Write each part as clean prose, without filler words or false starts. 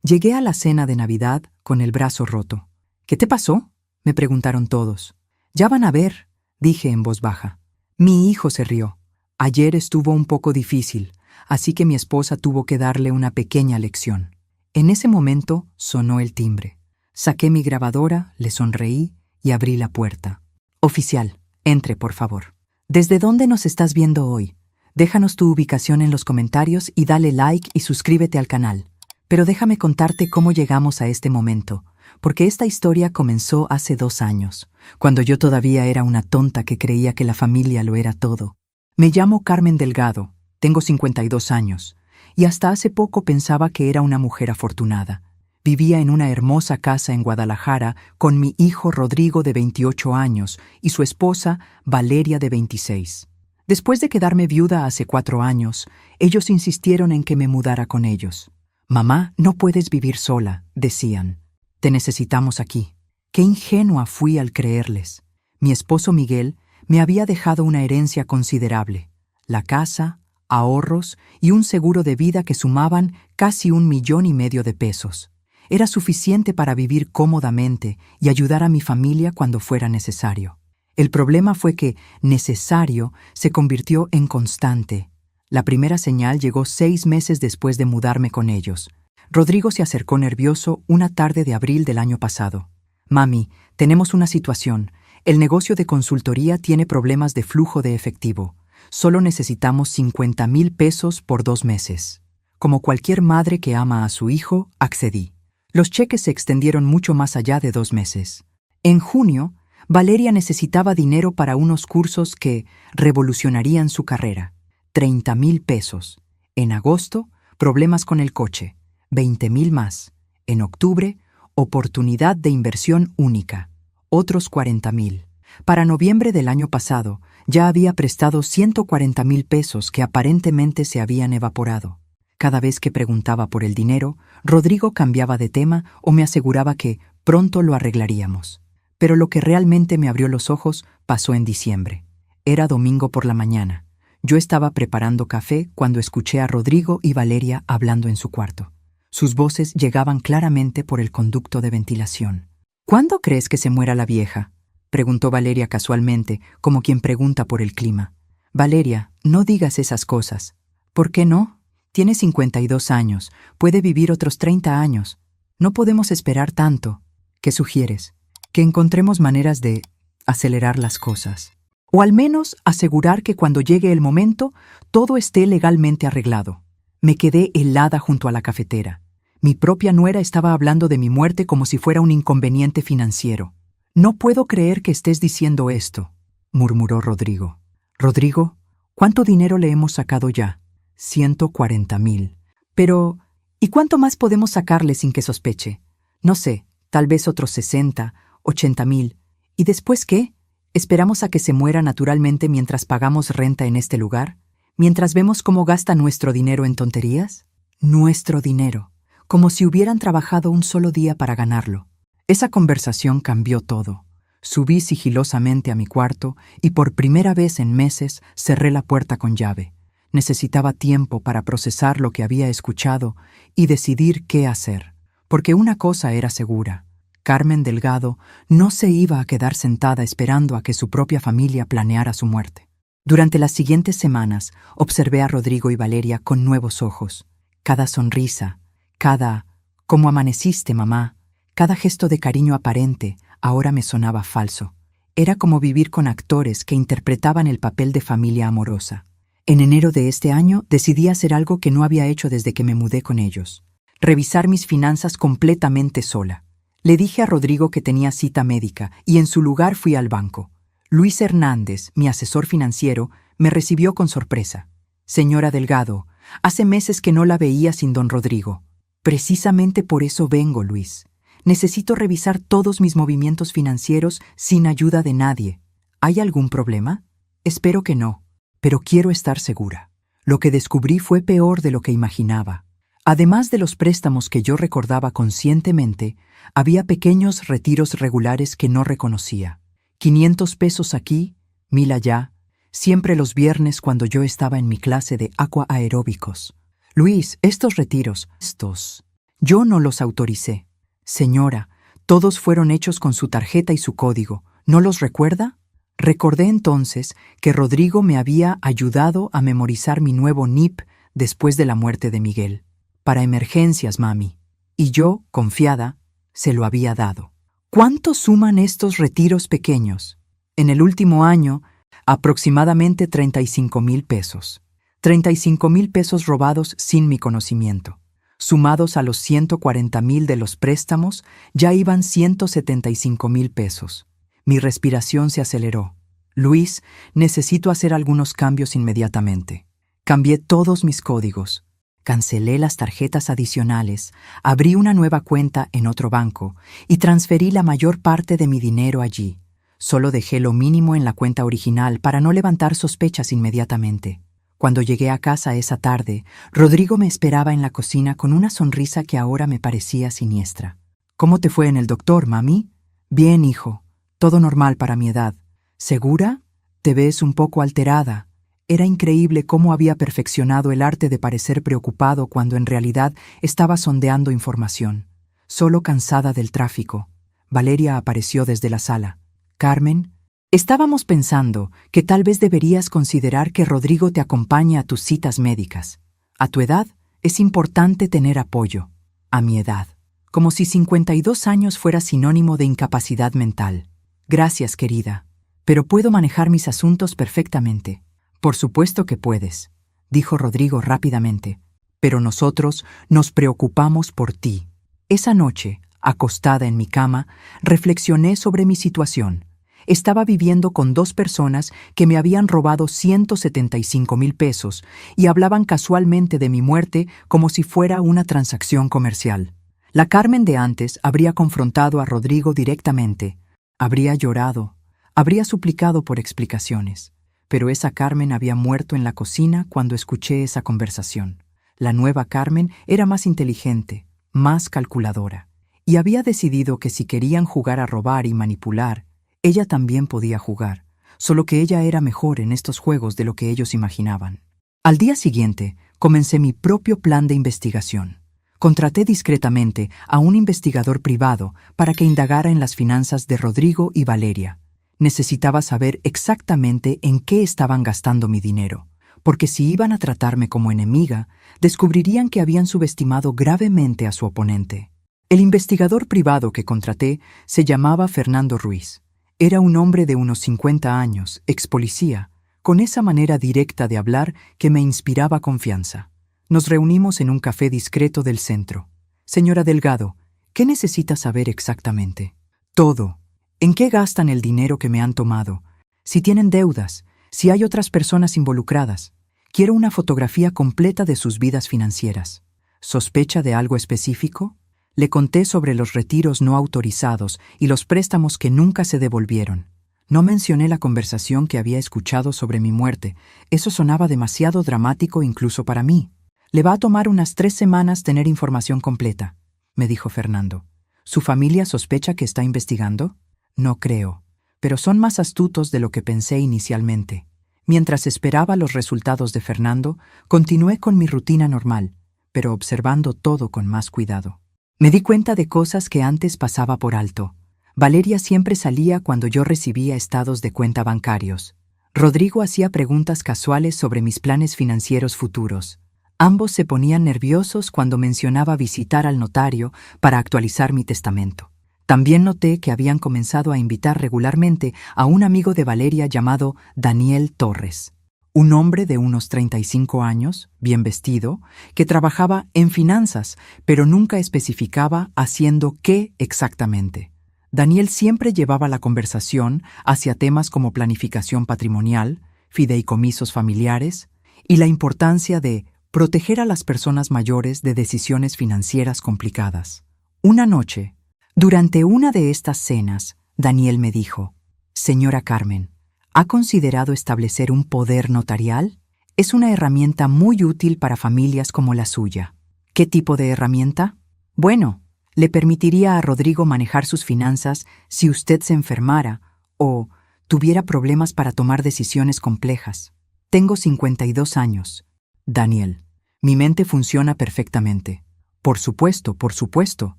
Llegué a la cena de Navidad con el brazo roto. ¿Qué te pasó?, me preguntaron todos. Ya van a ver, dije en voz baja. Mi hijo se rió. Ayer estuvo un poco difícil, así que mi esposa tuvo que darle una pequeña lección. En ese momento sonó el timbre. Saqué mi grabadora, le sonreí y abrí la puerta. Oficial, entre, por favor. ¿Desde dónde nos estás viendo hoy? Déjanos tu ubicación en los comentarios y dale like y suscríbete al canal. Pero déjame contarte cómo llegamos a este momento, porque esta historia comenzó hace 2 años, cuando yo todavía era una tonta que creía que la familia lo era todo. Me llamo Carmen Delgado, tengo 52 años, y hasta hace poco pensaba que era una mujer afortunada. Vivía en una hermosa casa en Guadalajara con mi hijo Rodrigo de 28 años y su esposa Valeria de 26. Después de quedarme viuda hace 4 años, ellos insistieron en que me mudara con ellos. «Mamá, no puedes vivir sola», decían. «Te necesitamos aquí». Qué ingenua fui al creerles. Mi esposo Miguel me había dejado una herencia considerable: la casa, ahorros y un seguro de vida que sumaban casi 1,5 millones de pesos. Era suficiente para vivir cómodamente y ayudar a mi familia cuando fuera necesario. El problema fue que necesario se convirtió en constante. La primera señal llegó 6 meses después de mudarme con ellos. Rodrigo se acercó nervioso una tarde de abril del año pasado. «Mami, tenemos una situación. El negocio de consultoría tiene problemas de flujo de efectivo. Solo necesitamos 50,000 pesos por 2 meses. Como cualquier madre que ama a su hijo, accedí. Los cheques se extendieron mucho más allá de 2 meses. En junio, Valeria necesitaba dinero para unos cursos que revolucionarían su carrera. 30,000 pesos. En agosto, problemas con el coche. 20,000 más. En octubre, oportunidad de inversión única. Otros 40,000. Para noviembre del año pasado, ya había prestado 140,000 pesos que aparentemente se habían evaporado. Cada vez que preguntaba por el dinero, Rodrigo cambiaba de tema o me aseguraba que pronto lo arreglaríamos. Pero lo que realmente me abrió los ojos pasó en diciembre. Era domingo por la mañana. Yo estaba preparando café cuando escuché a Rodrigo y Valeria hablando en su cuarto. Sus voces llegaban claramente por el conducto de ventilación. «¿Cuándo crees que se muera la vieja?», preguntó Valeria casualmente, como quien pregunta por el clima. «Valeria, no digas esas cosas». «¿Por qué no? Tiene 52 años, puede vivir otros 30 años. No podemos esperar tanto». «¿Qué sugieres?». «Que encontremos maneras de acelerar las cosas. O al menos asegurar que cuando llegue el momento, todo esté legalmente arreglado». Me quedé helada junto a la cafetera. Mi propia nuera estaba hablando de mi muerte como si fuera un inconveniente financiero. «No puedo creer que estés diciendo esto», murmuró Rodrigo. «Rodrigo, ¿cuánto dinero le hemos sacado ya?» 140,000. «Pero, ¿y cuánto más podemos sacarle sin que sospeche? No sé, tal vez otros 60, 80,000. ¿Y después qué? ¿Esperamos a que se muera naturalmente mientras pagamos renta en este lugar? ¿Mientras vemos cómo gasta nuestro dinero en tonterías? Nuestro dinero, como si hubieran trabajado un solo día para ganarlo». Esa conversación cambió todo. Subí sigilosamente a mi cuarto y por primera vez en meses cerré la puerta con llave. Necesitaba tiempo para procesar lo que había escuchado y decidir qué hacer. Porque una cosa era segura: Carmen Delgado no se iba a quedar sentada esperando a que su propia familia planeara su muerte. Durante las siguientes semanas observé a Rodrigo y Valeria con nuevos ojos. Cada sonrisa, cada «¿Cómo amaneciste, mamá?», cada gesto de cariño aparente ahora me sonaba falso. Era como vivir con actores que interpretaban el papel de familia amorosa. En enero de este año decidí hacer algo que no había hecho desde que me mudé con ellos: revisar mis finanzas completamente sola. Le dije a Rodrigo que tenía cita médica y en su lugar fui al banco. Luis Hernández, mi asesor financiero, me recibió con sorpresa. «Señora Delgado, hace meses que no la veía sin don Rodrigo». «Precisamente por eso vengo, Luis. Necesito revisar todos mis movimientos financieros sin ayuda de nadie. ¿Hay algún problema?». «Espero que no, pero quiero estar segura». Lo que descubrí fue peor de lo que imaginaba. Además de los préstamos que yo recordaba conscientemente, había pequeños retiros regulares que no reconocía. 500 pesos aquí, 1,000 allá, siempre los viernes cuando yo estaba en mi clase de aqua aeróbicos. «Luis, estos retiros, estos». Yo no los autoricé. Señora, todos fueron hechos con su tarjeta y su código. ¿No los recuerda? Recordé entonces que Rodrigo me había ayudado a memorizar mi nuevo NIP después de la muerte de Miguel. Para emergencias, mami. Y yo, confiada, se lo había dado. ¿Cuánto suman estos retiros pequeños? En el último año, aproximadamente 35,000 pesos. 35,000 pesos robados sin mi conocimiento. Sumados a los 140,000 de los préstamos, ya iban 175,000 pesos. Mi respiración se aceleró. Luis, necesito hacer algunos cambios inmediatamente. Cambié todos mis códigos. Cancelé las tarjetas adicionales, abrí una nueva cuenta en otro banco y transferí la mayor parte de mi dinero allí. Solo dejé lo mínimo en la cuenta original para no levantar sospechas inmediatamente. Cuando llegué a casa esa tarde, Rodrigo me esperaba en la cocina con una sonrisa que ahora me parecía siniestra. ¿Cómo te fue en el doctor, mami? Bien, hijo. Todo normal para mi edad. ¿Segura? Te ves un poco alterada. Era increíble cómo había perfeccionado el arte de parecer preocupado cuando en realidad estaba sondeando información. Solo cansada del tráfico. Valeria apareció desde la sala. Carmen, estábamos pensando que tal vez deberías considerar que Rodrigo te acompañe a tus citas médicas. A tu edad es importante tener apoyo. A mi edad. Como si 52 años fuera sinónimo de incapacidad mental. Gracias, querida. Pero puedo manejar mis asuntos perfectamente. Por supuesto que puedes, dijo Rodrigo rápidamente. Pero nosotros nos preocupamos por ti. Esa noche, acostada en mi cama, reflexioné sobre mi situación. Estaba viviendo con 2 personas que me habían robado 175,000 pesos y hablaban casualmente de mi muerte como si fuera una transacción comercial. La Carmen de antes habría confrontado a Rodrigo directamente. Habría llorado, habría suplicado por explicaciones. Pero esa Carmen había muerto en la cocina cuando escuché esa conversación. La nueva Carmen era más inteligente, más calculadora, y había decidido que si querían jugar a robar y manipular, ella también podía jugar, solo que ella era mejor en estos juegos de lo que ellos imaginaban. Al día siguiente, comencé mi propio plan de investigación. Contraté discretamente a un investigador privado para que indagara en las finanzas de Rodrigo y Valeria. Necesitaba saber exactamente en qué estaban gastando mi dinero, porque si iban a tratarme como enemiga, descubrirían que habían subestimado gravemente a su oponente. El investigador privado que contraté se llamaba Fernando Ruiz. Era un hombre de unos 50 años, ex policía, con esa manera directa de hablar que me inspiraba confianza. Nos reunimos en un café discreto del centro. Señora Delgado, ¿qué necesita saber exactamente? Todo. ¿En qué gastan el dinero que me han tomado? Si tienen deudas, si hay otras personas involucradas. Quiero una fotografía completa de sus vidas financieras. ¿Sospecha de algo específico? Le conté sobre los retiros no autorizados y los préstamos que nunca se devolvieron. No mencioné la conversación que había escuchado sobre mi muerte. Eso sonaba demasiado dramático incluso para mí. Le va a tomar unas 3 semanas tener información completa, me dijo Fernando. ¿Su familia sospecha que está investigando? No creo, pero son más astutos de lo que pensé inicialmente. Mientras esperaba los resultados de Fernando, continué con mi rutina normal, pero observando todo con más cuidado. Me di cuenta de cosas que antes pasaba por alto. Valeria siempre salía cuando yo recibía estados de cuenta bancarios. Rodrigo hacía preguntas casuales sobre mis planes financieros futuros. Ambos se ponían nerviosos cuando mencionaba visitar al notario para actualizar mi testamento. También noté que habían comenzado a invitar regularmente a un amigo de Valeria llamado Daniel Torres, un hombre de unos 35 años, bien vestido, que trabajaba en finanzas, pero nunca especificaba haciendo qué exactamente. Daniel siempre llevaba la conversación hacia temas como planificación patrimonial, fideicomisos familiares y la importancia de proteger a las personas mayores de decisiones financieras complicadas. Una noche, durante una de estas cenas, Daniel me dijo: «Señora Carmen, ¿ha considerado establecer un poder notarial? Es una herramienta muy útil para familias como la suya». ¿Qué tipo de herramienta? Bueno, le permitiría a Rodrigo manejar sus finanzas si usted se enfermara o tuviera problemas para tomar decisiones complejas. Tengo 52 años. Daniel, mi mente funciona perfectamente. Por supuesto,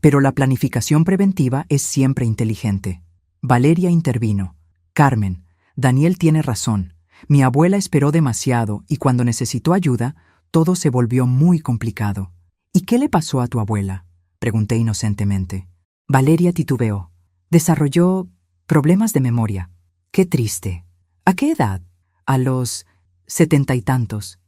pero la planificación preventiva es siempre inteligente. Valeria intervino. Carmen, Daniel tiene razón. Mi abuela esperó demasiado y cuando necesitó ayuda, todo se volvió muy complicado. ¿Y qué le pasó a tu abuela?, pregunté inocentemente. Valeria titubeó. Desarrolló problemas de memoria. Qué triste. ¿A qué edad? A los 70 y tantos.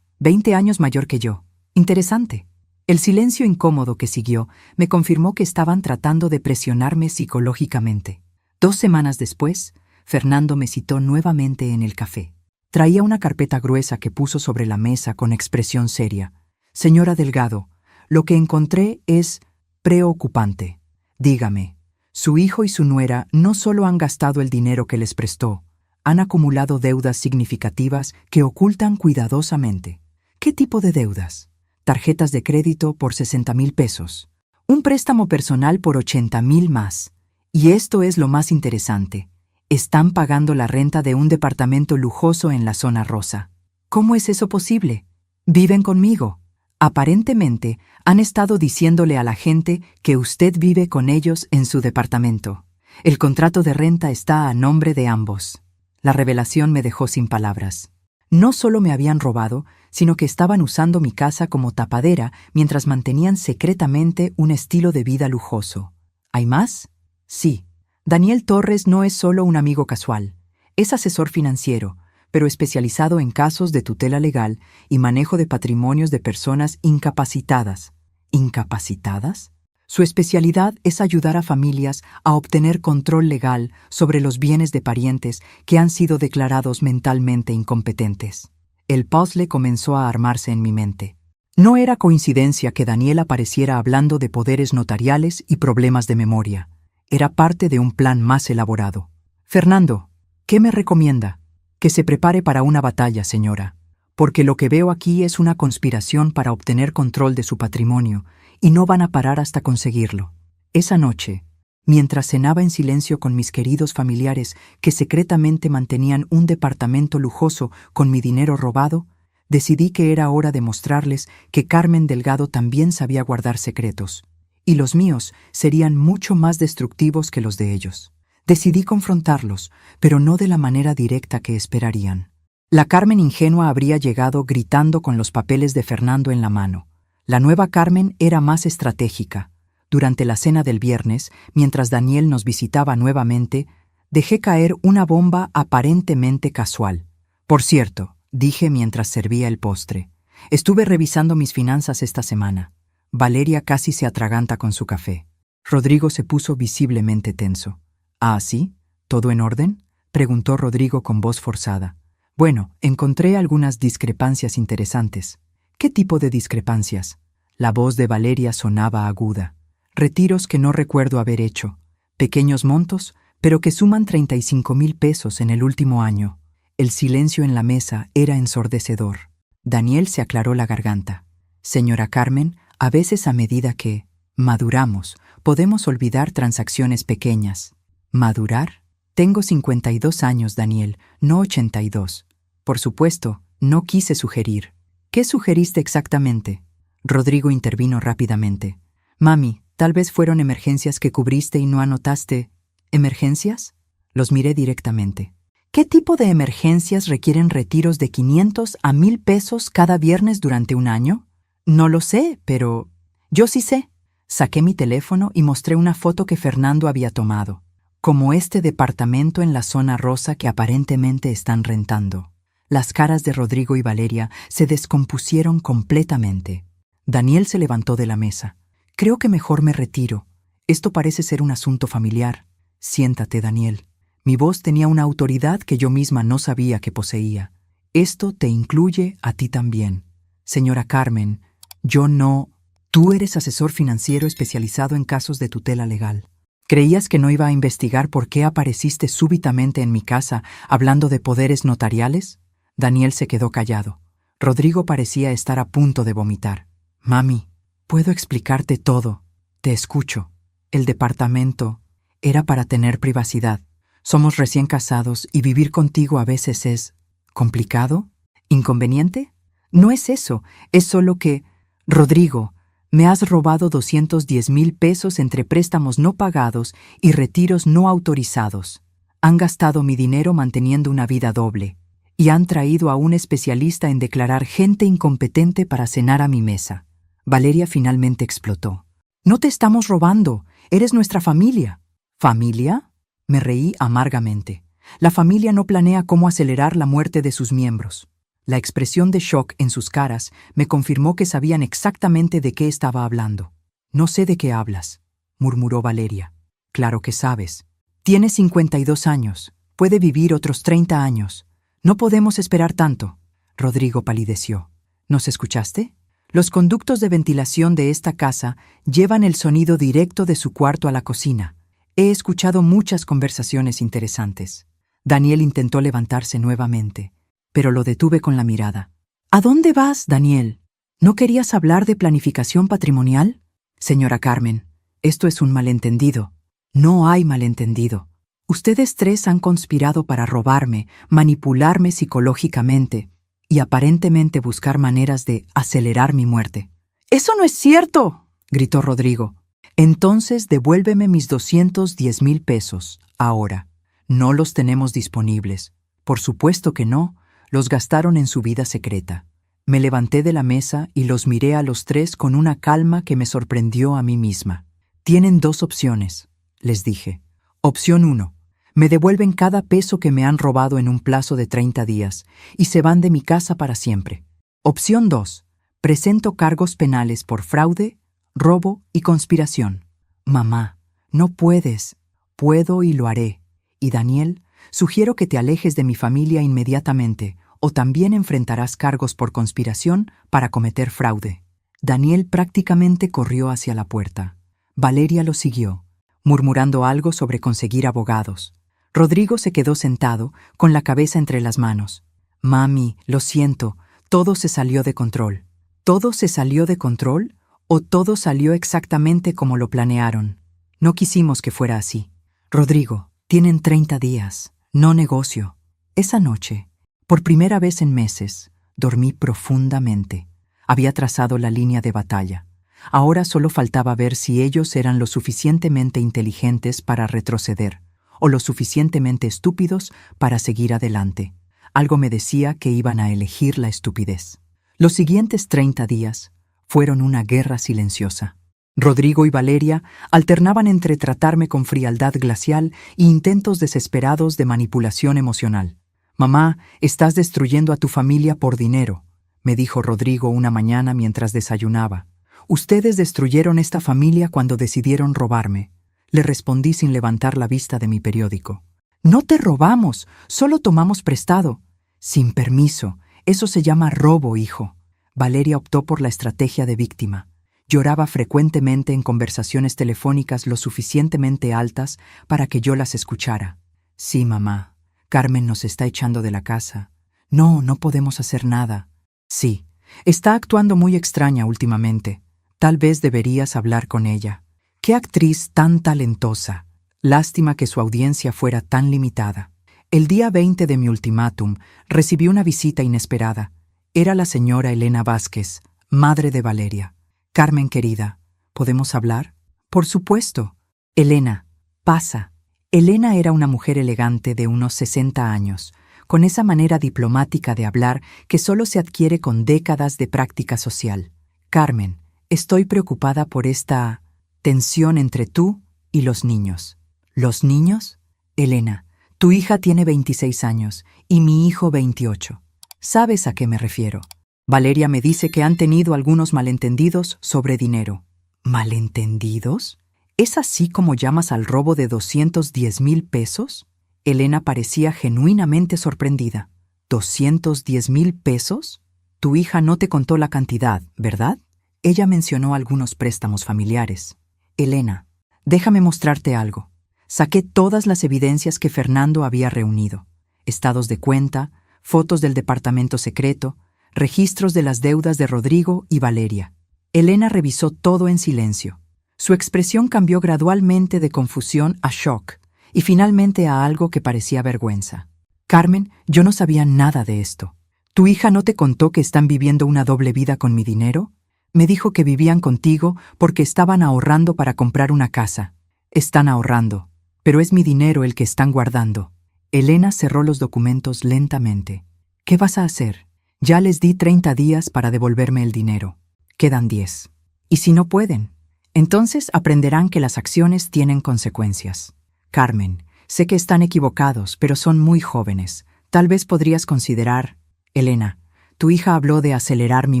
20 años mayor que yo. Interesante. El silencio incómodo que siguió me confirmó que estaban tratando de presionarme psicológicamente. 2 semanas después, Fernando me citó nuevamente en el café. Traía una carpeta gruesa que puso sobre la mesa con expresión seria. Señora Delgado, lo que encontré es preocupante. Dígame, su hijo y su nuera no solo han gastado el dinero que les prestó, han acumulado deudas significativas que ocultan cuidadosamente. ¿Qué tipo de deudas? Tarjetas de crédito por 60,000 pesos. Un préstamo personal por 80,000 más. Y esto es lo más interesante. Están pagando la renta de un departamento lujoso en la zona rosa. ¿Cómo es eso posible? Viven conmigo. Aparentemente, han estado diciéndole a la gente que usted vive con ellos en su departamento. El contrato de renta está a nombre de ambos. La revelación me dejó sin palabras. No solo me habían robado, sino que estaban usando mi casa como tapadera mientras mantenían secretamente un estilo de vida lujoso. ¿Hay más? Sí. Daniel Torres no es solo un amigo casual. Es asesor financiero, pero especializado en casos de tutela legal y manejo de patrimonios de personas incapacitadas. ¿Incapacitadas? Su especialidad es ayudar a familias a obtener control legal sobre los bienes de parientes que han sido declarados mentalmente incompetentes. El puzzle comenzó a armarse en mi mente. No era coincidencia que Daniel apareciera hablando de poderes notariales y problemas de memoria. Era parte de un plan más elaborado. Fernando, ¿qué me recomienda? Que se prepare para una batalla, señora, porque lo que veo aquí es una conspiración para obtener control de su patrimonio, y no van a parar hasta conseguirlo. Esa noche, mientras cenaba en silencio con mis queridos familiares que secretamente mantenían un departamento lujoso con mi dinero robado, decidí que era hora de mostrarles que Carmen Delgado también sabía guardar secretos, y los míos serían mucho más destructivos que los de ellos. Decidí confrontarlos, pero no de la manera directa que esperarían. La Carmen ingenua habría llegado gritando con los papeles de Fernando en la mano. La nueva Carmen era más estratégica. Durante la cena del viernes, mientras Daniel nos visitaba nuevamente, dejé caer una bomba aparentemente casual. Por cierto, dije mientras servía el postre, estuve revisando mis finanzas esta semana. Valeria casi se atraganta con su café. Rodrigo se puso visiblemente tenso. ¿Ah, sí? ¿Todo en orden?, preguntó Rodrigo con voz forzada. Bueno, encontré algunas discrepancias interesantes. ¿Qué tipo de discrepancias? La voz de Valeria sonaba aguda. Retiros que no recuerdo haber hecho. Pequeños montos, pero que suman 35,000 pesos en el último año. El silencio en la mesa era ensordecedor. Daniel se aclaró la garganta. Señora Carmen, a veces a medida que maduramos, podemos olvidar transacciones pequeñas. ¿Madurar? Tengo 52 años, Daniel, no 82. Por supuesto, no quise sugerir. ¿Qué sugeriste exactamente? Rodrigo intervino rápidamente. Mami, tal vez fueron emergencias que cubriste y no anotaste. ¿Emergencias? Los miré directamente. ¿Qué tipo de emergencias requieren retiros de 500 a 1,000 pesos cada viernes durante un año? No lo sé, pero... Yo sí sé. Saqué mi teléfono y mostré una foto que Fernando había tomado. Como este departamento en la zona rosa que aparentemente están rentando. Las caras de Rodrigo y Valeria se descompusieron completamente. Daniel se levantó de la mesa. Creo que mejor me retiro. Esto parece ser un asunto familiar. Siéntate, Daniel. Mi voz tenía una autoridad que yo misma no sabía que poseía. Esto te incluye a ti también. Señora Carmen, yo no... Tú eres asesor financiero especializado en casos de tutela legal. ¿Creías que no iba a investigar por qué apareciste súbitamente en mi casa hablando de poderes notariales? Daniel se quedó callado. Rodrigo parecía estar a punto de vomitar. Mami, puedo explicarte todo. Te escucho. El departamento era para tener privacidad. Somos recién casados y vivir contigo a veces es... ¿complicado? ¿Inconveniente? No es eso, es solo que... Rodrigo, Me has robado 210,000 pesos entre préstamos no pagados y retiros no autorizados. Han gastado mi dinero manteniendo una vida doble y han traído a un especialista en declarar gente incompetente para cenar a mi mesa. Valeria finalmente explotó. No te estamos robando, eres nuestra familia. ¿Familia? Me reí amargamente. La familia no planea cómo acelerar la muerte de sus miembros. La expresión de shock en sus caras me confirmó que sabían exactamente de qué estaba hablando. No sé de qué hablas, murmuró Valeria. Claro que sabes. Tiene 52 años, puede vivir otros 30 años. No podemos esperar tanto. Rodrigo palideció. ¿Nos escuchaste? Los conductos de ventilación de esta casa llevan el sonido directo de su cuarto a la cocina. He escuchado muchas conversaciones interesantes. Daniel intentó levantarse nuevamente, pero lo detuve con la mirada. ¿A dónde vas, Daniel? ¿No querías hablar de planificación patrimonial? Señora Carmen, esto es un malentendido. No hay malentendido. Ustedes tres han conspirado para robarme, manipularme psicológicamente y aparentemente buscar maneras de acelerar mi muerte. ¡Eso no es cierto!, gritó Rodrigo. Entonces devuélveme mis 210,000 pesos, ahora. No los tenemos disponibles. Por supuesto que no. Los gastaron en su vida secreta. Me levanté de la mesa y los miré a los tres con una calma que me sorprendió a mí misma. Tienen dos opciones, les dije. Opción 1. Me devuelven cada peso que me han robado en un plazo de 30 días y se van de mi casa para siempre. Opción 2. Presento cargos penales por fraude, robo y conspiración. Mamá, no puedes. Puedo y lo haré. Y Daniel, sugiero que te alejes de mi familia inmediatamente o también enfrentarás cargos por conspiración para cometer fraude. Daniel prácticamente corrió hacia la puerta. Valeria lo siguió, murmurando algo sobre conseguir abogados. Rodrigo se quedó sentado, con la cabeza entre las manos. Mami, lo siento, todo se salió de control. ¿Todo se salió de control o todo salió exactamente como lo planearon? No quisimos que fuera así. Rodrigo, tienen 30 días, no negocio. Esa noche, por primera vez en meses, dormí profundamente. Había trazado la línea de batalla. Ahora solo faltaba ver si ellos eran lo suficientemente inteligentes para retroceder o lo suficientemente estúpidos para seguir adelante. Algo me decía que iban a elegir la estupidez. Los siguientes 30 días fueron una guerra silenciosa. Rodrigo y Valeria alternaban entre tratarme con frialdad glacial e intentos desesperados de manipulación emocional. «Mamá, estás destruyendo a tu familia por dinero», me dijo Rodrigo una mañana mientras desayunaba. «Ustedes destruyeron esta familia cuando decidieron robarme», le respondí sin levantar la vista de mi periódico. «No te robamos, solo tomamos prestado». «Sin permiso, eso se llama robo, hijo». Valeria optó por la estrategia de víctima. Lloraba frecuentemente en conversaciones telefónicas lo suficientemente altas para que yo las escuchara. «Sí, mamá, Carmen nos está echando de la casa. No, no podemos hacer nada». «Sí, está actuando muy extraña últimamente. Tal vez deberías hablar con ella. Qué actriz tan talentosa. Lástima que su audiencia fuera tan limitada». El día 20 de mi ultimátum recibí una visita inesperada. Era la señora Elena Vázquez, madre de Valeria. «Carmen querida, ¿podemos hablar?» «Por supuesto». «Elena, pasa». Elena era una mujer elegante de unos 60 años, con esa manera diplomática de hablar que solo se adquiere con décadas de práctica social. «Carmen, estoy preocupada por esta tensión entre tú y los niños». «¿Los niños?» «Elena, tu hija tiene 26 años y mi hijo 28. ¿Sabes a qué me refiero?» Valeria me dice que han tenido algunos malentendidos sobre dinero. ¿Malentendidos? ¿Es así como llamas al robo de 210,000 pesos? Elena parecía genuinamente sorprendida. ¿210,000 pesos? Tu hija no te contó la cantidad, ¿verdad? Ella mencionó algunos préstamos familiares. Elena, déjame mostrarte algo. Saqué todas las evidencias que Fernando había reunido. Estados de cuenta, fotos del departamento secreto, registros de las deudas de Rodrigo y Valeria. Elena revisó todo en silencio. Su expresión cambió gradualmente de confusión a shock y finalmente a algo que parecía vergüenza. «Carmen, yo no sabía nada de esto. ¿Tu hija no te contó que están viviendo una doble vida con mi dinero?» Me dijo que vivían contigo porque estaban ahorrando para comprar una casa. Están ahorrando, pero es mi dinero el que están guardando. Elena cerró los documentos lentamente. ¿Qué vas a hacer? Ya les di 30 días para devolverme el dinero. Quedan 10. ¿Y si no pueden? Entonces aprenderán que las acciones tienen consecuencias. Carmen, sé que están equivocados, pero son muy jóvenes. Tal vez podrías considerar... Elena, tu hija habló de acelerar mi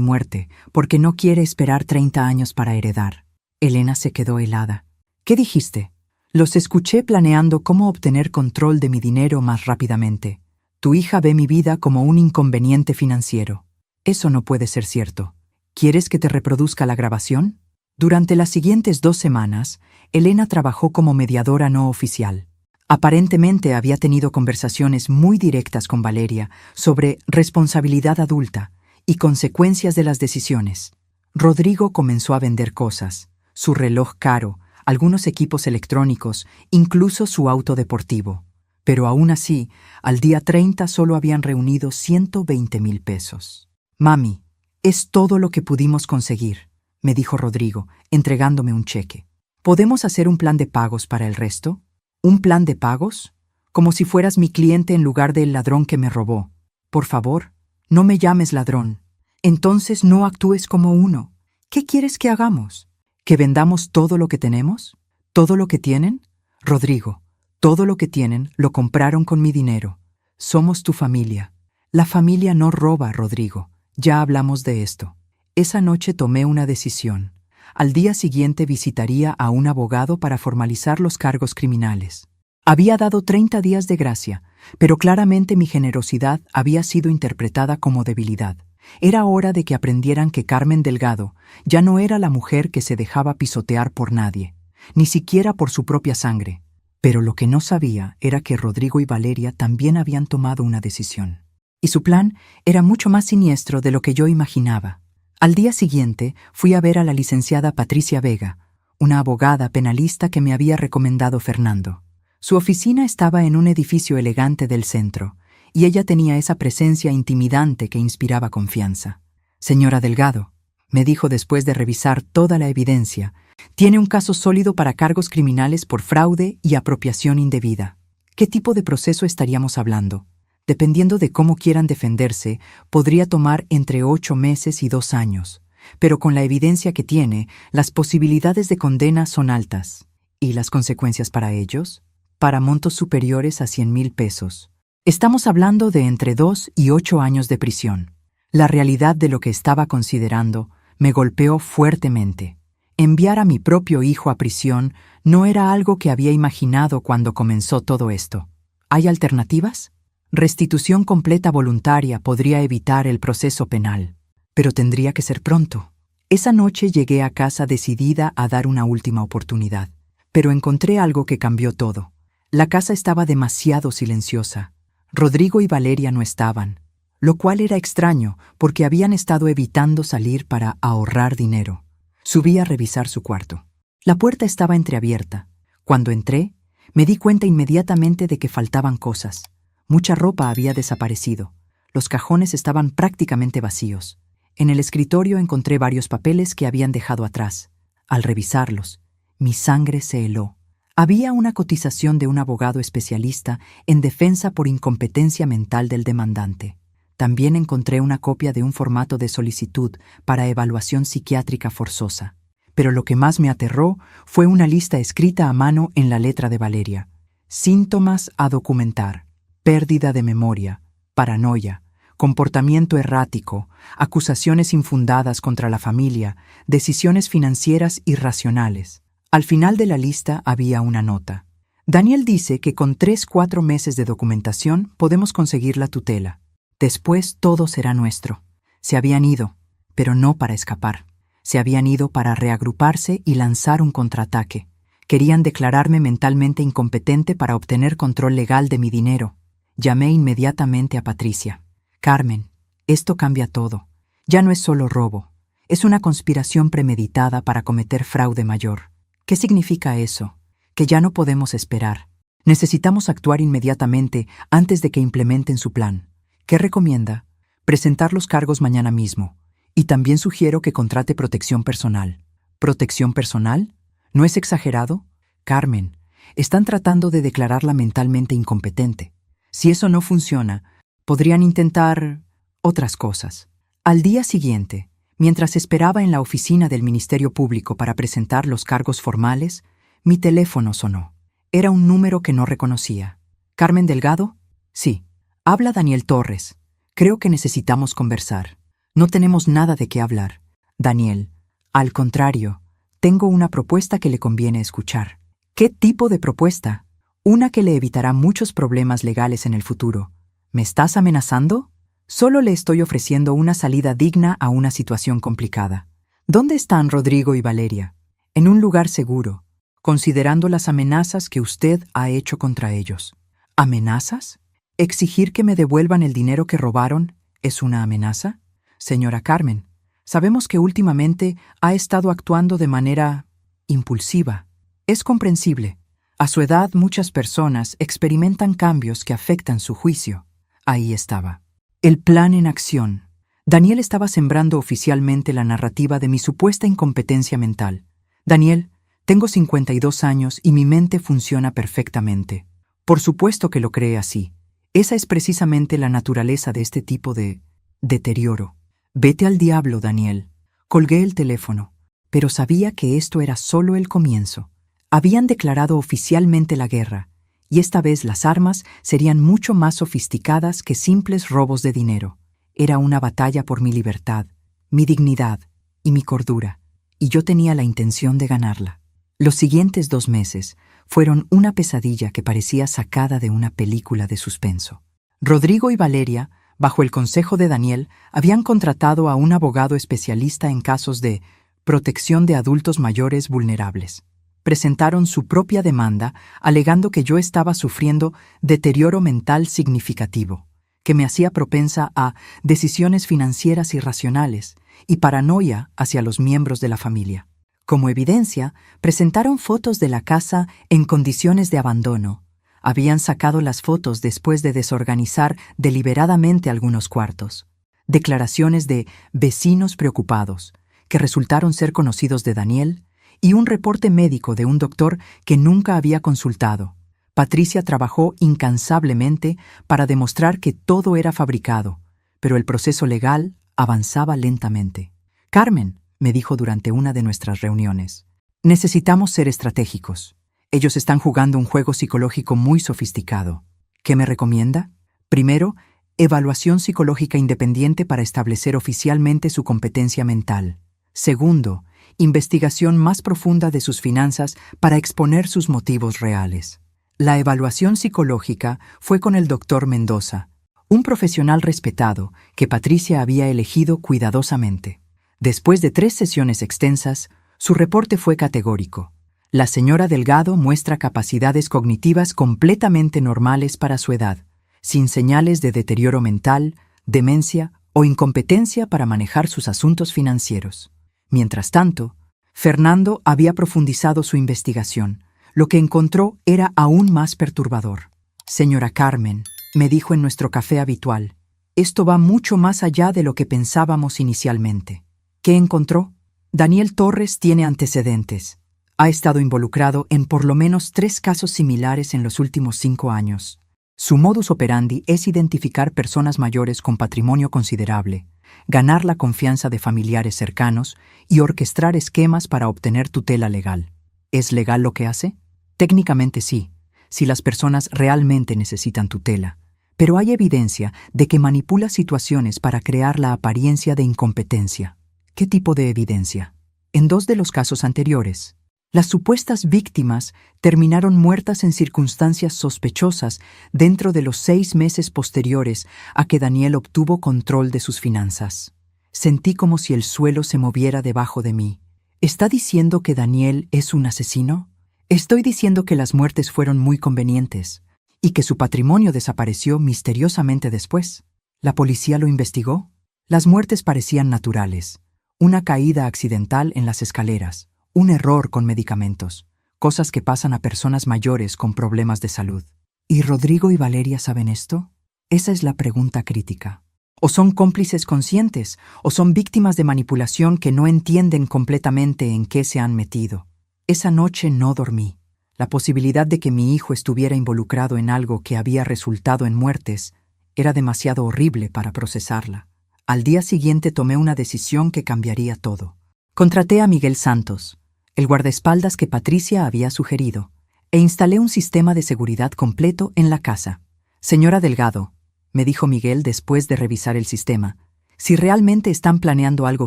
muerte, porque no quiere esperar 30 años para heredar. Elena se quedó helada. ¿Qué dijiste? Los escuché planeando cómo obtener control de mi dinero más rápidamente. Tu hija ve mi vida como un inconveniente financiero. Eso no puede ser cierto. ¿Quieres que te reproduzca la grabación? Durante las siguientes 2 semanas, Elena trabajó como mediadora no oficial. Aparentemente había tenido conversaciones muy directas con Valeria sobre responsabilidad adulta y consecuencias de las decisiones. Rodrigo comenzó a vender cosas, su reloj caro, algunos equipos electrónicos, incluso su auto deportivo. Pero aún así, al día 30 solo habían reunido 120,000 pesos. Mami, es todo lo que pudimos conseguir, me dijo Rodrigo, entregándome un cheque. ¿Podemos hacer un plan de pagos para el resto? ¿Un plan de pagos? Como si fueras mi cliente en lugar del ladrón que me robó. Por favor, no me llames ladrón. Entonces no actúes como uno. ¿Qué quieres que hagamos? ¿Que vendamos todo lo que tenemos? ¿Todo lo que tienen? Rodrigo, todo lo que tienen lo compraron con mi dinero. Somos tu familia. La familia no roba, Rodrigo. Ya hablamos de esto. Esa noche tomé una decisión. Al día siguiente visitaría a un abogado para formalizar los cargos criminales. Había dado 30 días de gracia, pero claramente mi generosidad había sido interpretada como debilidad. Era hora de que aprendieran que Carmen Delgado ya no era la mujer que se dejaba pisotear por nadie, ni siquiera por su propia sangre. Pero lo que no sabía era que Rodrigo y Valeria también habían tomado una decisión. Y su plan era mucho más siniestro de lo que yo imaginaba. Al día siguiente fui a ver a la licenciada Patricia Vega, una abogada penalista que me había recomendado Fernando. Su oficina estaba en un edificio elegante del centro, y ella tenía esa presencia intimidante que inspiraba confianza. Señora Delgado, me dijo después de revisar toda la evidencia, tiene un caso sólido para cargos criminales por fraude y apropiación indebida. ¿Qué tipo de proceso estaríamos hablando? Dependiendo de cómo quieran defenderse, podría tomar entre 8 meses y 2 años. Pero con la evidencia que tiene, las posibilidades de condena son altas. ¿Y las consecuencias para ellos? Para montos superiores a 100,000 pesos. Estamos hablando de entre 2 y 8 años de prisión. La realidad de lo que estaba considerando me golpeó fuertemente. Enviar a mi propio hijo a prisión no era algo que había imaginado cuando comenzó todo esto. ¿Hay alternativas? Restitución completa voluntaria podría evitar el proceso penal, pero tendría que ser pronto. Esa noche llegué a casa decidida a dar una última oportunidad, pero encontré algo que cambió todo. La casa estaba demasiado silenciosa. Rodrigo y Valeria no estaban, lo cual era extraño porque habían estado evitando salir para ahorrar dinero. Subí a revisar su cuarto. La puerta estaba entreabierta. Cuando entré, me di cuenta inmediatamente de que faltaban cosas. Mucha ropa había desaparecido. Los cajones estaban prácticamente vacíos. En el escritorio encontré varios papeles que habían dejado atrás. Al revisarlos, mi sangre se heló. Había una cotización de un abogado especialista en defensa por incompetencia mental del demandante. También encontré una copia de un formato de solicitud para evaluación psiquiátrica forzosa. Pero lo que más me aterró fue una lista escrita a mano en la letra de Valeria. Síntomas a documentar: pérdida de memoria, paranoia, comportamiento errático, acusaciones infundadas contra la familia, decisiones financieras irracionales. Al final de la lista había una nota. Daniel dice que con 3-4 meses de documentación podemos conseguir la tutela. Después todo será nuestro. Se habían ido, pero no para escapar. Se habían ido para reagruparse y lanzar un contraataque. Querían declararme mentalmente incompetente para obtener control legal de mi dinero. Llamé inmediatamente a Patricia. Carmen, esto cambia todo. Ya no es solo robo. Es una conspiración premeditada para cometer fraude mayor. ¿Qué significa eso? Que ya no podemos esperar. Necesitamos actuar inmediatamente antes de que implementen su plan. ¿Qué recomienda? Presentar los cargos mañana mismo. Y también sugiero que contrate protección personal. ¿Protección personal? ¿No es exagerado? Carmen, están tratando de declararla mentalmente incompetente. Si eso no funciona, podrían intentar otras cosas. Al día siguiente, mientras esperaba en la oficina del Ministerio Público para presentar los cargos formales, mi teléfono sonó. Era un número que no reconocía. ¿Carmen Delgado? Sí. Habla Daniel Torres. Creo que necesitamos conversar. No tenemos nada de qué hablar. Daniel, al contrario, tengo una propuesta que le conviene escuchar. ¿Qué tipo de propuesta? Una que le evitará muchos problemas legales en el futuro. ¿Me estás amenazando? Solo le estoy ofreciendo una salida digna a una situación complicada. ¿Dónde están Rodrigo y Valeria? En un lugar seguro, considerando las amenazas que usted ha hecho contra ellos. ¿Amenazas? ¿Exigir que me devuelvan el dinero que robaron es una amenaza? Señora Carmen, sabemos que últimamente ha estado actuando de manera impulsiva. Es comprensible. A su edad muchas personas experimentan cambios que afectan su juicio. Ahí estaba. El plan en acción. Daniel estaba sembrando oficialmente la narrativa de mi supuesta incompetencia mental. Daniel, tengo 52 años y mi mente funciona perfectamente. Por supuesto que lo cree así. Esa es precisamente la naturaleza de este tipo de deterioro. Vete al diablo, Daniel. Colgué el teléfono, pero sabía que esto era solo el comienzo. Habían declarado oficialmente la guerra, y esta vez las armas serían mucho más sofisticadas que simples robos de dinero. Era una batalla por mi libertad, mi dignidad y mi cordura, y yo tenía la intención de ganarla. Los siguientes 2 meses fueron una pesadilla que parecía sacada de una película de suspenso. Rodrigo y Valeria, bajo el consejo de Daniel, habían contratado a un abogado especialista en casos de protección de adultos mayores vulnerables. Presentaron su propia demanda, alegando que yo estaba sufriendo deterioro mental significativo, que me hacía propensa a decisiones financieras irracionales y paranoia hacia los miembros de la familia. Como evidencia, presentaron fotos de la casa en condiciones de abandono. Habían sacado las fotos después de desorganizar deliberadamente algunos cuartos. Declaraciones de vecinos preocupados, que resultaron ser conocidos de Daniel, y un reporte médico de un doctor que nunca había consultado. Patricia trabajó incansablemente para demostrar que todo era fabricado, pero el proceso legal avanzaba lentamente. Carmen, me dijo durante una de nuestras reuniones, necesitamos ser estratégicos. Ellos están jugando un juego psicológico muy sofisticado. ¿Qué me recomienda? Primero, evaluación psicológica independiente para establecer oficialmente su competencia mental. Segundo, investigación más profunda de sus finanzas para exponer sus motivos reales. La evaluación psicológica fue con el doctor Mendoza, un profesional respetado que Patricia había elegido cuidadosamente. Después de 3 sesiones extensas, su reporte fue categórico. La señora Delgado muestra capacidades cognitivas completamente normales para su edad, sin señales de deterioro mental, demencia o incompetencia para manejar sus asuntos financieros. Mientras tanto, Fernando había profundizado su investigación. Lo que encontró era aún más perturbador. Señora Carmen, me dijo en nuestro café habitual, esto va mucho más allá de lo que pensábamos inicialmente. ¿Qué encontró? Daniel Torres tiene antecedentes. Ha estado involucrado en por lo menos 3 casos similares en los últimos 5 años. Su modus operandi es identificar personas mayores con patrimonio considerable, ganar la confianza de familiares cercanos y orquestar esquemas para obtener tutela legal. ¿Es legal lo que hace? Técnicamente sí, si las personas realmente necesitan tutela. Pero hay evidencia de que manipula situaciones para crear la apariencia de incompetencia. ¿Qué tipo de evidencia? En 2 de los casos anteriores, las supuestas víctimas terminaron muertas en circunstancias sospechosas dentro de los 6 meses posteriores a que Daniel obtuvo control de sus finanzas. Sentí como si el suelo se moviera debajo de mí. ¿Está diciendo que Daniel es un asesino? Estoy diciendo que las muertes fueron muy convenientes y que su patrimonio desapareció misteriosamente después. ¿La policía lo investigó? Las muertes parecían naturales. Una caída accidental en las escaleras, un error con medicamentos, cosas que pasan a personas mayores con problemas de salud. ¿Y Rodrigo y Valeria saben esto? Esa es la pregunta crítica. O son cómplices conscientes, o son víctimas de manipulación que no entienden completamente en qué se han metido. Esa noche no dormí. La posibilidad de que mi hijo estuviera involucrado en algo que había resultado en muertes era demasiado horrible para procesarla. Al día siguiente tomé una decisión que cambiaría todo. Contraté a Miguel Santos, el guardaespaldas que Patricia había sugerido, e instalé un sistema de seguridad completo en la casa. Señora Delgado, me dijo Miguel después de revisar el sistema, si realmente están planeando algo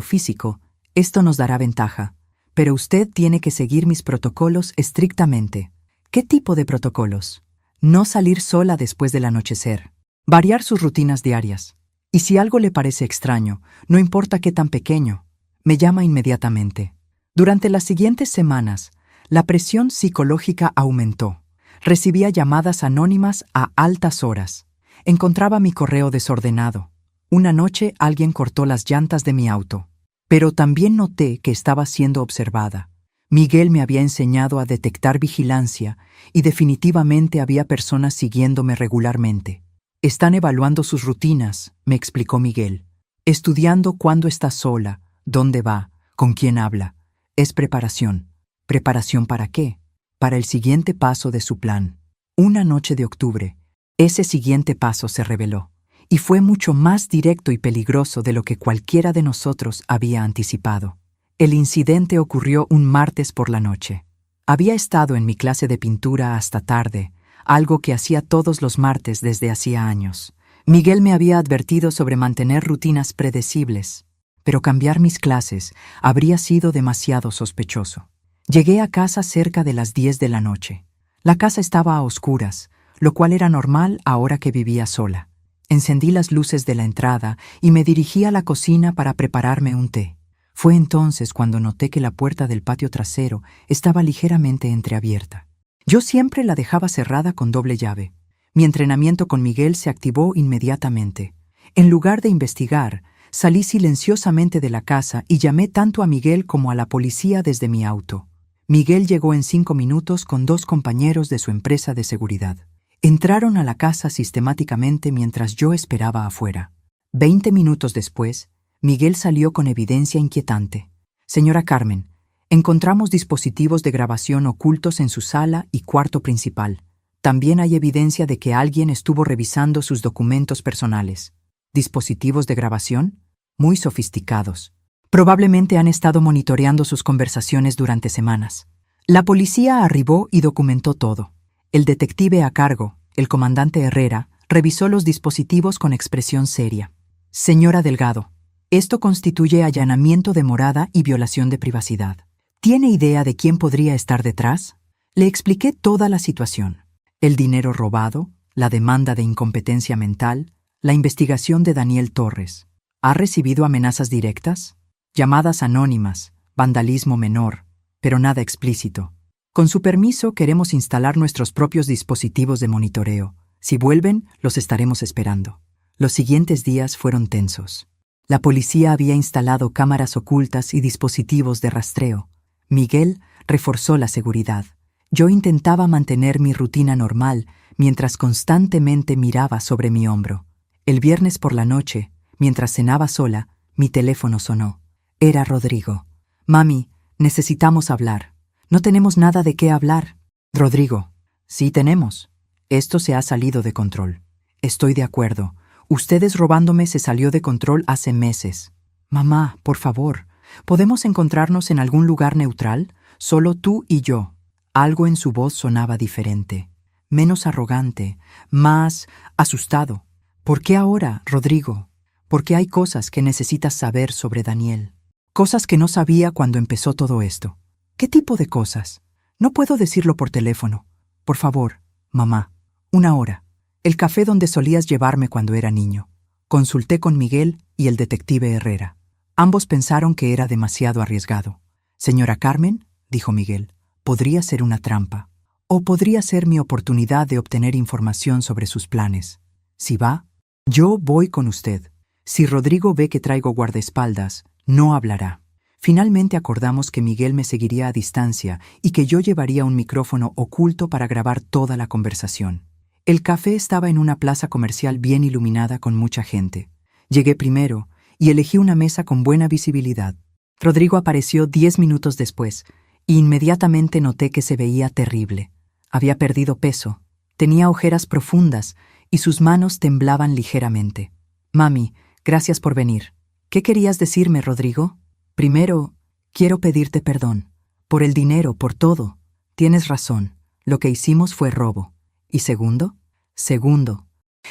físico, esto nos dará ventaja, pero usted tiene que seguir mis protocolos estrictamente. ¿Qué tipo de protocolos? No salir sola después del anochecer, variar sus rutinas diarias, y si algo le parece extraño, no importa qué tan pequeño, me llama inmediatamente. Durante las siguientes semanas, la presión psicológica aumentó. Recibía llamadas anónimas a altas horas. Encontraba mi correo desordenado. Una noche alguien cortó las llantas de mi auto. Pero también noté que estaba siendo observada. Miguel me había enseñado a detectar vigilancia y definitivamente había personas siguiéndome regularmente. Están evaluando sus rutinas, me explicó Miguel. Estudiando cuándo está sola, dónde va, con quién habla. Es preparación. ¿Preparación para qué? Para el siguiente paso de su plan. Una noche de octubre, ese siguiente paso se reveló, y fue mucho más directo y peligroso de lo que cualquiera de nosotros había anticipado. El incidente ocurrió un martes por la noche. Había estado en mi clase de pintura hasta tarde, algo que hacía todos los martes desde hacía años. Miguel me había advertido sobre mantener rutinas predecibles, pero cambiar mis clases habría sido demasiado sospechoso. Llegué a casa cerca de las 10 de la noche. La casa estaba a oscuras, lo cual era normal ahora que vivía sola. Encendí las luces de la entrada y me dirigí a la cocina para prepararme un té. Fue entonces cuando noté que la puerta del patio trasero estaba ligeramente entreabierta. Yo siempre la dejaba cerrada con doble llave. Mi entrenamiento con Miguel se activó inmediatamente. En lugar de investigar, salí silenciosamente de la casa y llamé tanto a Miguel como a la policía desde mi auto. Miguel llegó en 5 minutos con 2 compañeros de su empresa de seguridad. Entraron a la casa sistemáticamente mientras yo esperaba afuera. 20 minutos después, Miguel salió con evidencia inquietante. Señora Carmen, encontramos dispositivos de grabación ocultos en su sala y cuarto principal. También hay evidencia de que alguien estuvo revisando sus documentos personales. ¿Dispositivos de grabación? Muy sofisticados. Probablemente han estado monitoreando sus conversaciones durante semanas. La policía arribó y documentó todo. El detective a cargo, el comandante Herrera, revisó los dispositivos con expresión seria. Señora Delgado, esto constituye allanamiento de morada y violación de privacidad. ¿Tiene idea de quién podría estar detrás? Le expliqué toda la situación. El dinero robado, la demanda de incompetencia mental, la investigación de Daniel Torres. ¿Ha recibido amenazas directas? Llamadas anónimas, vandalismo menor, pero nada explícito. Con su permiso, queremos instalar nuestros propios dispositivos de monitoreo. Si vuelven, los estaremos esperando. Los siguientes días fueron tensos. La policía había instalado cámaras ocultas y dispositivos de rastreo. Miguel reforzó la seguridad. Yo intentaba mantener mi rutina normal mientras constantemente miraba sobre mi hombro. El viernes por la noche, mientras cenaba sola, mi teléfono sonó. Era Rodrigo. Mami, necesitamos hablar. No tenemos nada de qué hablar. Rodrigo, sí tenemos. Esto se ha salido de control. Estoy de acuerdo. Ustedes robándome se salió de control hace meses. Mamá, por favor, ¿podemos encontrarnos en algún lugar neutral? Solo tú y yo. Algo en su voz sonaba diferente. Menos arrogante, más asustado. ¿Por qué ahora, Rodrigo? Porque hay cosas que necesitas saber sobre Daniel. Cosas que no sabía cuando empezó todo esto. ¿Qué tipo de cosas? No puedo decirlo por teléfono. Por favor, mamá, 1 hora. El café donde solías llevarme cuando era niño. Consulté con Miguel y el detective Herrera. Ambos pensaron que era demasiado arriesgado. Señora Carmen, dijo Miguel, podría ser una trampa. O podría ser mi oportunidad de obtener información sobre sus planes. Si va, yo voy con usted. Si Rodrigo ve que traigo guardaespaldas, no hablará. Finalmente acordamos que Miguel me seguiría a distancia y que yo llevaría un micrófono oculto para grabar toda la conversación. El café estaba en una plaza comercial bien iluminada con mucha gente. Llegué primero y elegí una mesa con buena visibilidad. Rodrigo apareció 10 minutos después e inmediatamente noté que se veía terrible. Había perdido peso, tenía ojeras profundas y sus manos temblaban ligeramente. Mami, gracias por venir. ¿Qué querías decirme, Rodrigo? Primero, quiero pedirte perdón. Por el dinero, por todo. Tienes razón, lo que hicimos fue robo. ¿Y segundo? Segundo,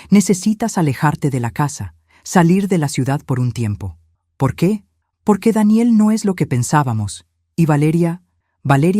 necesitas alejarte de la casa, salir de la ciudad por un tiempo. ¿Por qué? Porque Daniel no es lo que pensábamos. Y Valeria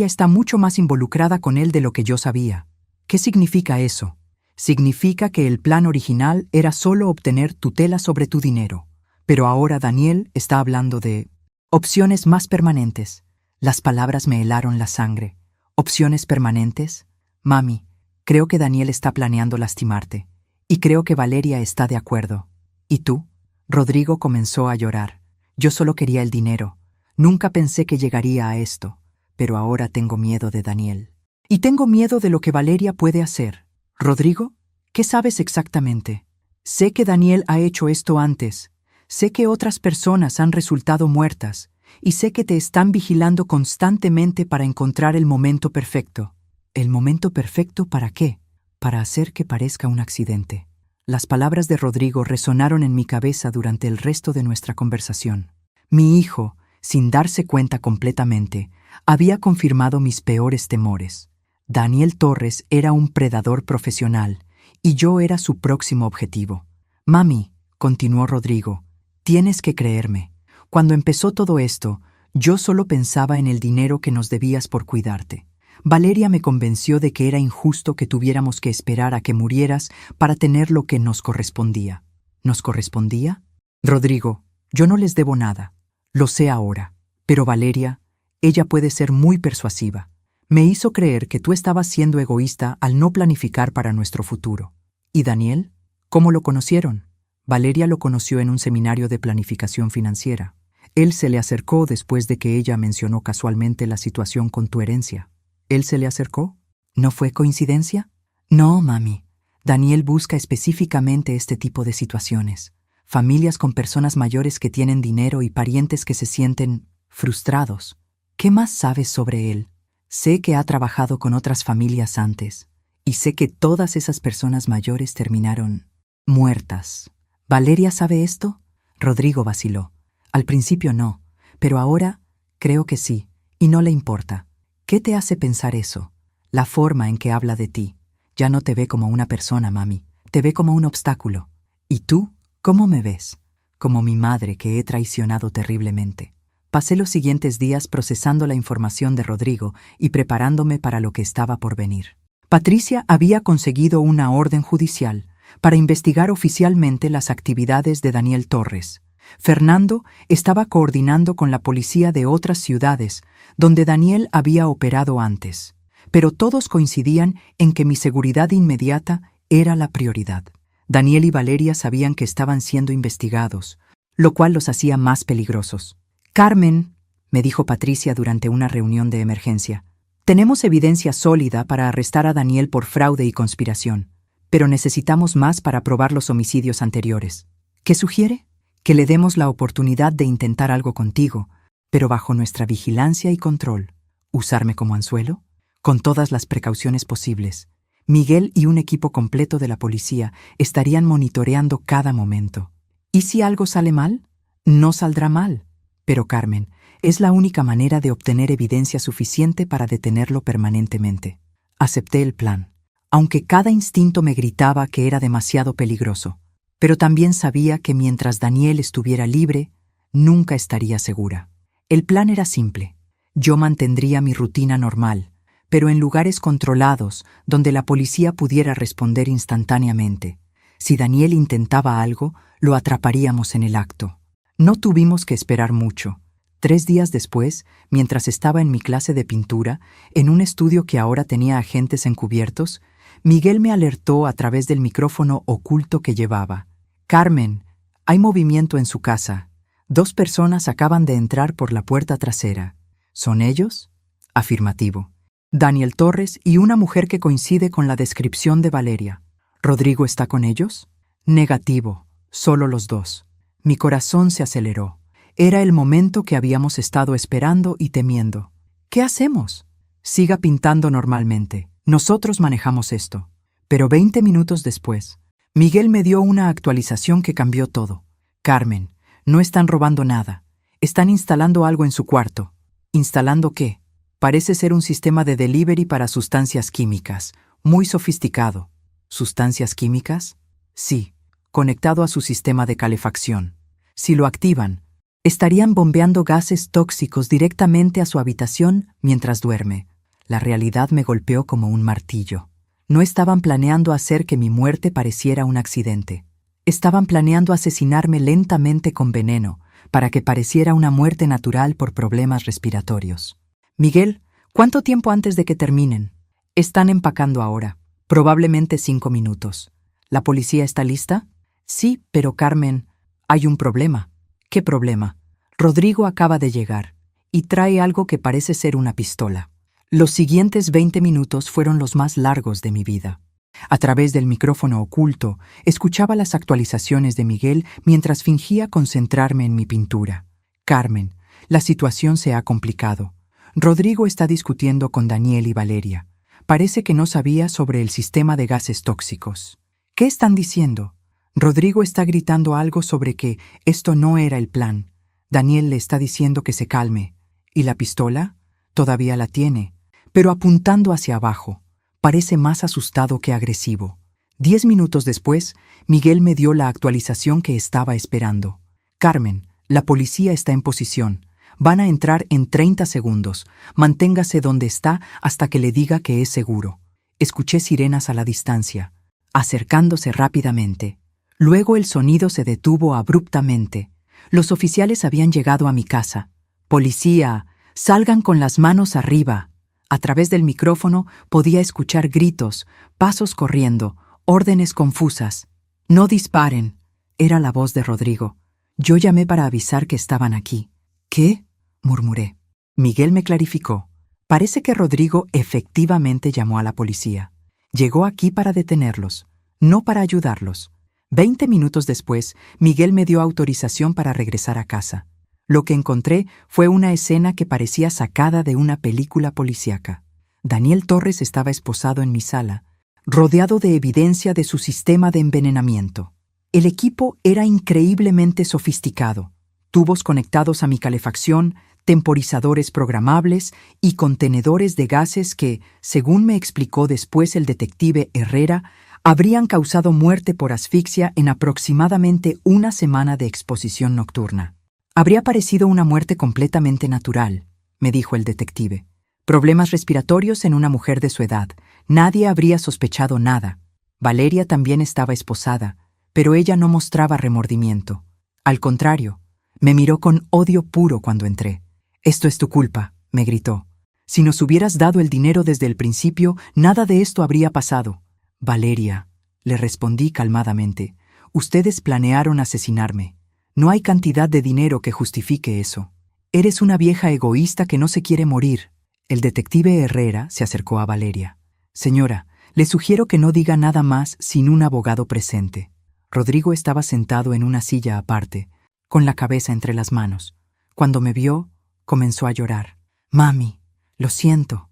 está mucho más involucrada con él de lo que yo sabía. ¿Qué significa eso? Significa que el plan original era solo obtener tutela sobre tu dinero. Pero ahora Daniel está hablando de opciones más permanentes. Las palabras me helaron la sangre. ¿Opciones permanentes? Mami, creo que Daniel está planeando lastimarte. Y creo que Valeria está de acuerdo. ¿Y tú? Rodrigo comenzó a llorar. Yo solo quería el dinero. Nunca pensé que llegaría a esto. Pero ahora tengo miedo de Daniel. Y tengo miedo de lo que Valeria puede hacer. Rodrigo, ¿qué sabes exactamente? Sé que Daniel ha hecho esto antes. Sé que otras personas han resultado muertas. Y sé que te están vigilando constantemente para encontrar el momento perfecto. ¿El momento perfecto para qué? Para hacer que parezca un accidente. Las palabras de Rodrigo resonaron en mi cabeza durante el resto de nuestra conversación. Mi hijo, sin darse cuenta completamente, había confirmado mis peores temores. Daniel Torres era un predador profesional y yo era su próximo objetivo. Mami, continuó Rodrigo, tienes que creerme. Cuando empezó todo esto, yo solo pensaba en el dinero que nos debías por cuidarte. Valeria me convenció de que era injusto que tuviéramos que esperar a que murieras para tener lo que nos correspondía. ¿Nos correspondía? Rodrigo, yo no les debo nada. Lo sé ahora. Pero Valeria, ella puede ser muy persuasiva. Me hizo creer que tú estabas siendo egoísta al no planificar para nuestro futuro. ¿Y Daniel? ¿Cómo lo conocieron? Valeria lo conoció en un seminario de planificación financiera. Él se le acercó después de que ella mencionó casualmente la situación con tu herencia. ¿Él se le acercó? ¿No fue coincidencia? No, mami. Daniel busca específicamente este tipo de situaciones. Familias con personas mayores que tienen dinero y parientes que se sienten frustrados. ¿Qué más sabes sobre él? Sé que ha trabajado con otras familias antes, y sé que todas esas personas mayores terminaron muertas. ¿Valeria sabe esto? Rodrigo vaciló. Al principio no, pero ahora creo que sí, y no le importa. ¿Qué te hace pensar eso? La forma en que habla de ti. Ya no te ve como una persona, mami. Te ve como un obstáculo. ¿Y tú? ¿Cómo me ves? Como mi madre que he traicionado terriblemente. Pasé los siguientes días procesando la información de Rodrigo y preparándome para lo que estaba por venir. Patricia había conseguido una orden judicial para investigar oficialmente las actividades de Daniel Torres. Fernando estaba coordinando con la policía de otras ciudades donde Daniel había operado antes, pero todos coincidían en que mi seguridad inmediata era la prioridad. Daniel y Valeria sabían que estaban siendo investigados, lo cual los hacía más peligrosos. Carmen, me dijo Patricia durante una reunión de emergencia, tenemos evidencia sólida para arrestar a Daniel por fraude y conspiración, pero necesitamos más para probar los homicidios anteriores. ¿Qué sugiere? Que le demos la oportunidad de intentar algo contigo, pero bajo nuestra vigilancia y control. ¿Usarme como anzuelo? Con todas las precauciones posibles. Miguel y un equipo completo de la policía estarían monitoreando cada momento. ¿Y si algo sale mal? No saldrá mal. Pero Carmen, es la única manera de obtener evidencia suficiente para detenerlo permanentemente. Acepté el plan, aunque cada instinto me gritaba que era demasiado peligroso. Pero también sabía que mientras Daniel estuviera libre, nunca estaría segura. El plan era simple. Yo mantendría mi rutina normal, pero en lugares controlados, donde la policía pudiera responder instantáneamente. Si Daniel intentaba algo, lo atraparíamos en el acto. No tuvimos que esperar mucho. 3 días después, mientras estaba en mi clase de pintura, en un estudio que ahora tenía agentes encubiertos, Miguel me alertó a través del micrófono oculto que llevaba. Carmen, hay movimiento en su casa. 2 personas acaban de entrar por la puerta trasera. ¿Son ellos? Afirmativo. Daniel Torres y una mujer que coincide con la descripción de Valeria. ¿Rodrigo está con ellos? Negativo, solo los 2. Mi corazón se aceleró. Era el momento que habíamos estado esperando y temiendo. ¿Qué hacemos? Siga pintando normalmente. Nosotros manejamos esto. Pero 20 minutos después, Miguel me dio una actualización que cambió todo. Carmen, no están robando nada. Están instalando algo en su cuarto. ¿Instalando qué? Parece ser un sistema de delivery para sustancias químicas. Muy sofisticado. ¿Sustancias químicas? Sí, conectado a su sistema de calefacción. Si lo activan, estarían bombeando gases tóxicos directamente a su habitación mientras duerme. La realidad me golpeó como un martillo. No estaban planeando hacer que mi muerte pareciera un accidente. Estaban planeando asesinarme lentamente con veneno, para que pareciera una muerte natural por problemas respiratorios. Miguel, ¿cuánto tiempo antes de que terminen? Están empacando ahora. Probablemente 5 minutos. ¿La policía está lista? Sí, pero Carmen, hay un problema. ¿Qué problema? Rodrigo acaba de llegar y trae algo que parece ser una pistola. Los siguientes 20 minutos fueron los más largos de mi vida. A través del micrófono oculto, escuchaba las actualizaciones de Miguel mientras fingía concentrarme en mi pintura. Carmen, la situación se ha complicado. Rodrigo está discutiendo con Daniel y Valeria. Parece que no sabía sobre el sistema de gases tóxicos. ¿Qué están diciendo? Rodrigo está gritando algo sobre que esto no era el plan. Daniel le está diciendo que se calme. ¿Y la pistola? Todavía la tiene, pero apuntando hacia abajo. Parece más asustado que agresivo. 10 minutos después, Miguel me dio la actualización que estaba esperando. Carmen, la policía está en posición. Van a entrar en 30 segundos. Manténgase donde está hasta que le diga que es seguro. Escuché sirenas a la distancia, acercándose rápidamente. Luego el sonido se detuvo abruptamente. Los oficiales habían llegado a mi casa. «Policía, salgan con las manos arriba». A través del micrófono podía escuchar gritos, pasos corriendo, órdenes confusas. «No disparen», era la voz de Rodrigo. Yo llamé para avisar que estaban aquí. «¿Qué?», murmuré. Miguel me clarificó. Parece que Rodrigo efectivamente llamó a la policía. Llegó aquí para detenerlos, no para ayudarlos. 20 minutos después, Miguel me dio autorización para regresar a casa. Lo que encontré fue una escena que parecía sacada de una película policíaca. Daniel Torres estaba esposado en mi sala, rodeado de evidencia de su sistema de envenenamiento. El equipo era increíblemente sofisticado. Tubos conectados a mi calefacción, temporizadores programables y contenedores de gases que, según me explicó después el detective Herrera, habrían causado muerte por asfixia en aproximadamente una semana de exposición nocturna. Habría parecido una muerte completamente natural, me dijo el detective. Problemas respiratorios en una mujer de su edad. Nadie habría sospechado nada. Valeria también estaba esposada, pero ella no mostraba remordimiento. Al contrario, me miró con odio puro cuando entré. «Esto es tu culpa», me gritó. «Si nos hubieras dado el dinero desde el principio, nada de esto habría pasado». «Valeria», le respondí calmadamente, «ustedes planearon asesinarme. No hay cantidad de dinero que justifique eso. Eres una vieja egoísta que no se quiere morir». El detective Herrera se acercó a Valeria. «Señora, le sugiero que no diga nada más sin un abogado presente». Rodrigo estaba sentado en una silla aparte, con la cabeza entre las manos. Cuando me vio, comenzó a llorar. «Mami, lo siento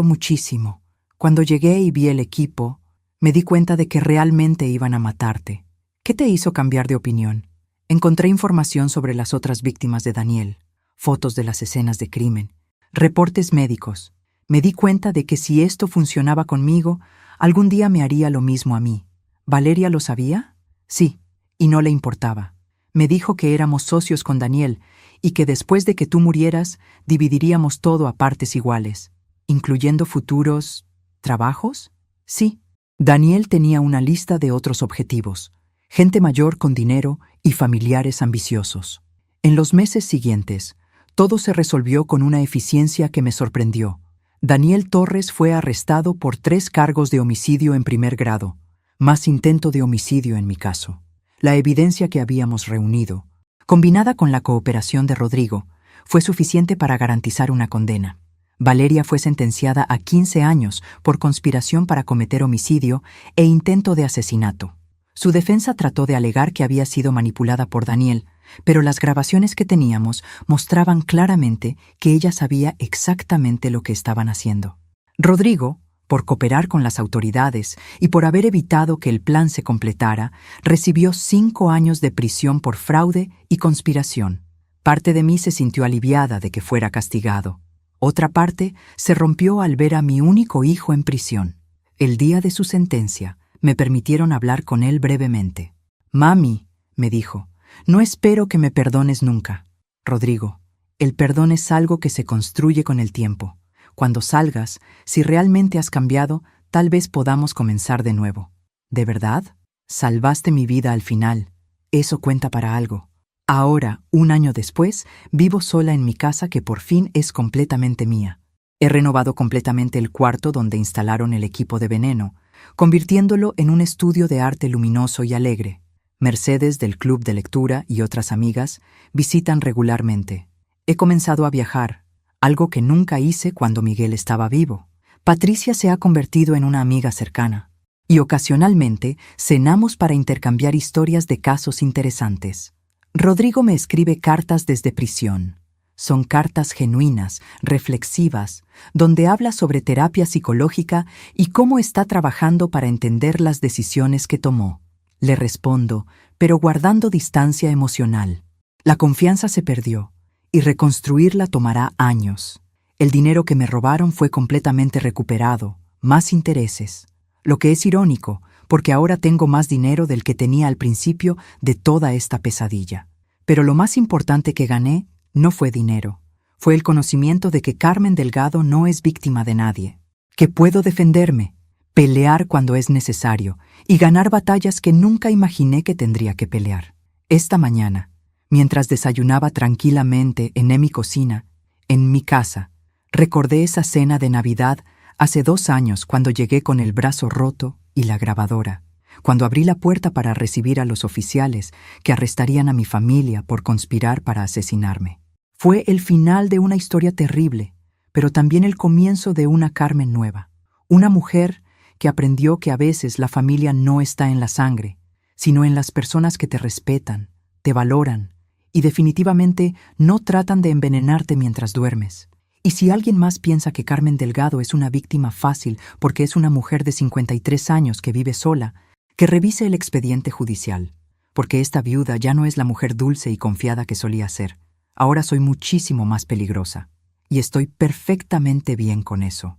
muchísimo. Cuando llegué y vi el equipo, me di cuenta de que realmente iban a matarte. ¿Qué te hizo cambiar de opinión?» Encontré información sobre las otras víctimas de Daniel, fotos de las escenas de crimen, reportes médicos. Me di cuenta de que si esto funcionaba conmigo, algún día me haría lo mismo a mí. ¿Valeria lo sabía? Sí, y no le importaba. Me dijo que éramos socios con Daniel y que después de que tú murieras, dividiríamos todo a partes iguales, incluyendo futuros trabajos. Sí, Daniel tenía una lista de otros objetivos, gente mayor con dinero y familiares ambiciosos. En los meses siguientes, todo se resolvió con una eficiencia que me sorprendió. Daniel Torres fue arrestado por 3 cargos de homicidio en primer grado, más intento de homicidio en mi caso. La evidencia que habíamos reunido, combinada con la cooperación de Rodrigo, fue suficiente para garantizar una condena. Valeria fue sentenciada a 15 años por conspiración para cometer homicidio e intento de asesinato. Su defensa trató de alegar que había sido manipulada por Daniel, pero las grabaciones que teníamos mostraban claramente que ella sabía exactamente lo que estaban haciendo. Rodrigo, por cooperar con las autoridades y por haber evitado que el plan se completara, recibió 5 años de prisión por fraude y conspiración. Parte de mí se sintió aliviada de que fuera castigado. Otra parte se rompió al ver a mi único hijo en prisión. El día de su sentencia, me permitieron hablar con él brevemente. «Mami», me dijo, «no espero que me perdones nunca». «Rodrigo, el perdón es algo que se construye con el tiempo. Cuando salgas, si realmente has cambiado, tal vez podamos comenzar de nuevo. ¿De verdad? Salvaste mi vida al final. Eso cuenta para algo». Ahora, 1 año después, vivo sola en mi casa que por fin es completamente mía. He renovado completamente el cuarto donde instalaron el equipo de veneno, convirtiéndolo en un estudio de arte luminoso y alegre. Mercedes, del club de lectura, y otras amigas visitan regularmente. He comenzado a viajar, algo que nunca hice cuando Miguel estaba vivo. Patricia se ha convertido en una amiga cercana. Y ocasionalmente cenamos para intercambiar historias de casos interesantes. Rodrigo me escribe cartas desde prisión. Son cartas genuinas, reflexivas, donde habla sobre terapia psicológica y cómo está trabajando para entender las decisiones que tomó. Le respondo, pero guardando distancia emocional. La confianza se perdió, y reconstruirla tomará años. El dinero que me robaron fue completamente recuperado, más intereses. Lo que es irónico, porque ahora tengo más dinero del que tenía al principio de toda esta pesadilla. Pero lo más importante que gané no fue dinero. Fue el conocimiento de que Carmen Delgado no es víctima de nadie. Que puedo defenderme, pelear cuando es necesario y ganar batallas que nunca imaginé que tendría que pelear. Esta mañana, mientras desayunaba tranquilamente en mi cocina, en mi casa, recordé esa cena de Navidad hace 2 años cuando llegué con el brazo roto y la grabadora, cuando abrí la puerta para recibir a los oficiales que arrestarían a mi familia por conspirar para asesinarme. Fue el final de una historia terrible, pero también el comienzo de una Carmen nueva. Una mujer que aprendió que a veces la familia no está en la sangre, sino en las personas que te respetan, te valoran y definitivamente no tratan de envenenarte mientras duermes. Y si alguien más piensa que Carmen Delgado es una víctima fácil porque es una mujer de 53 años que vive sola, que revise el expediente judicial, porque esta viuda ya no es la mujer dulce y confiada que solía ser. Ahora soy muchísimo más peligrosa, y estoy perfectamente bien con eso.